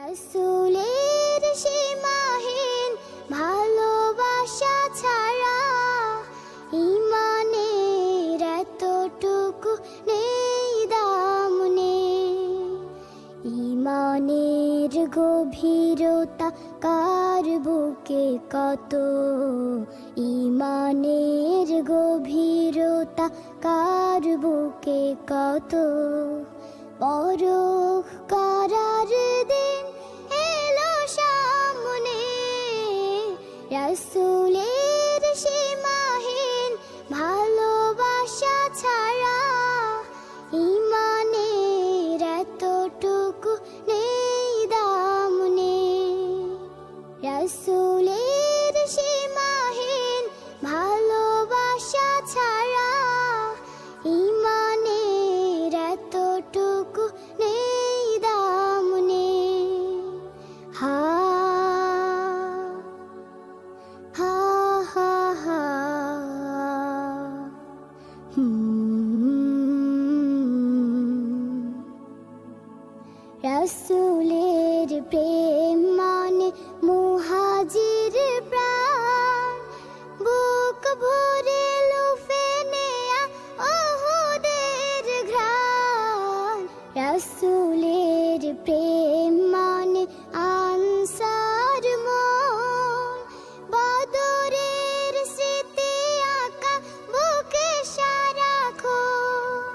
রাসূলের সীমাহীন ভালোবাসা ছাড়া ঈমানের এতটুকু নেই দাম নেই। ঈমানের গভীরতা কার বুকে কত, ঈমানের গভীরতা কার বুকে কত। পরখ করার দিন এলো সামনে, রাসূলের সীমাহীন ভালোবাসা ছাড়া ঈমানের এতটুকু নেই দাম নেই। রাসূলের সীমাহীন ভালোবাসা ছাড়া ঈমানের এতটুকু নেই দাম নেই। হা হা হা হা রাসূলের প্রেম মানে মুহাজির প্রাণ, বুক ভরে লুফে নেয়া ওহুদের ঘ্রাণ। রাসূলের প্রেম মানে আনসার মন, বদরের স্মৃতি আঁকা বুকে সারাক্ষণ।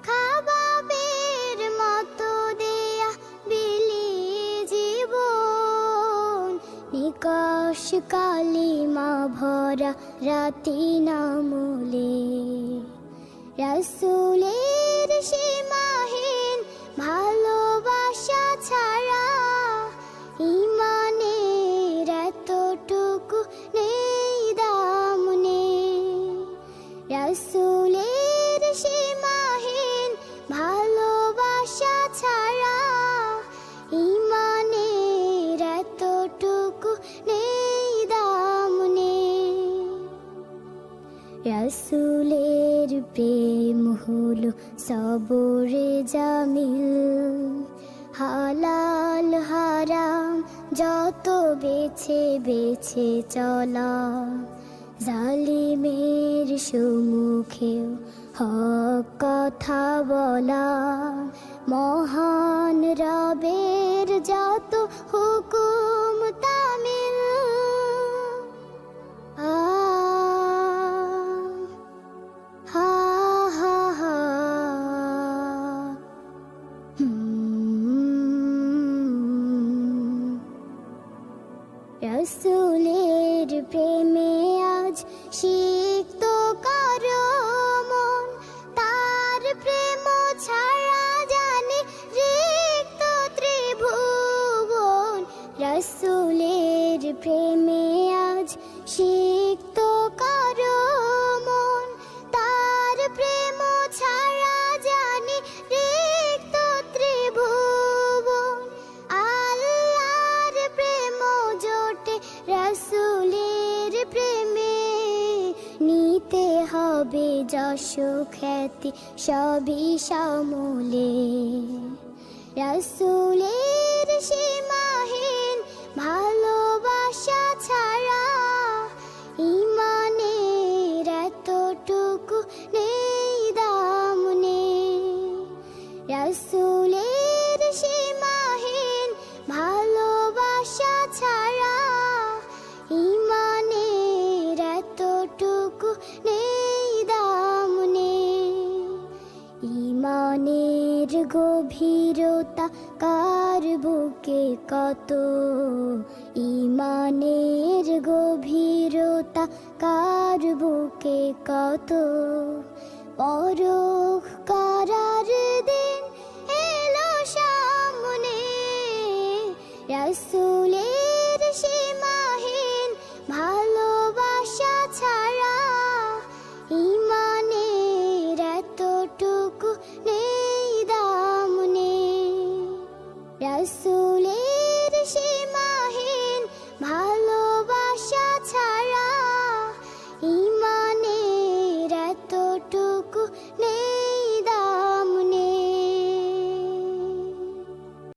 খাবাবের মতো দেয়া বিলিয়ে জীবন, নিকশ কালিমা ভরা রাতি নামলে। রাসূলের সীমাহীন ভালোবাসা ছাড়া ঈমানের এতটুকু নেই দাম নেই। রাসূলের সীমাহীন ভালোবাসা ছাড়া ঈমানের এতটুকু নেই দাম নেই। রাসূলের প্রেম হলো সবরে জামিল, হালাল হারাম যত বেছে বেছে চলা। জালিমের সম্মুখেও হক কথা বলা, মহান রবের যত হুকুম তামিল। হা হা হা রাসূলের প্রেমে আজ সিক্ত কারো মন, তার প্রেম ছাড়া জানে রিক্ত ত্রিভুবন। রাসূলের প্রেমে আজ সিক্ত কারো মন, তার প্রেম ছাড়া জানে রিক্ত ত্রিভুবন। আল্লাহর প্রেম জোটে রাসূলের প্রেমে, নিতে হবে যশ খ্যাতি সবই সমূলে। রাসূলের সীমাহীন ভালোবাসা ছাড়া ঈমানের এতটুকু নেই দাম নেই। রাসূলের সীমাহীন ভালোবাসা ছাড়া ঈমানের এতটুকু নেই দাম নেই। ঈমানের গভীরতা কার বুকে কত, ঈমানের গভীরতা কার বুকে কত। পরখ করার দিন এলো সামনে, রাসূলের সীমাহীন ভালোবাসা ছাড়া ঈমানের এতটুকু নেই দাম নেই। রাসূল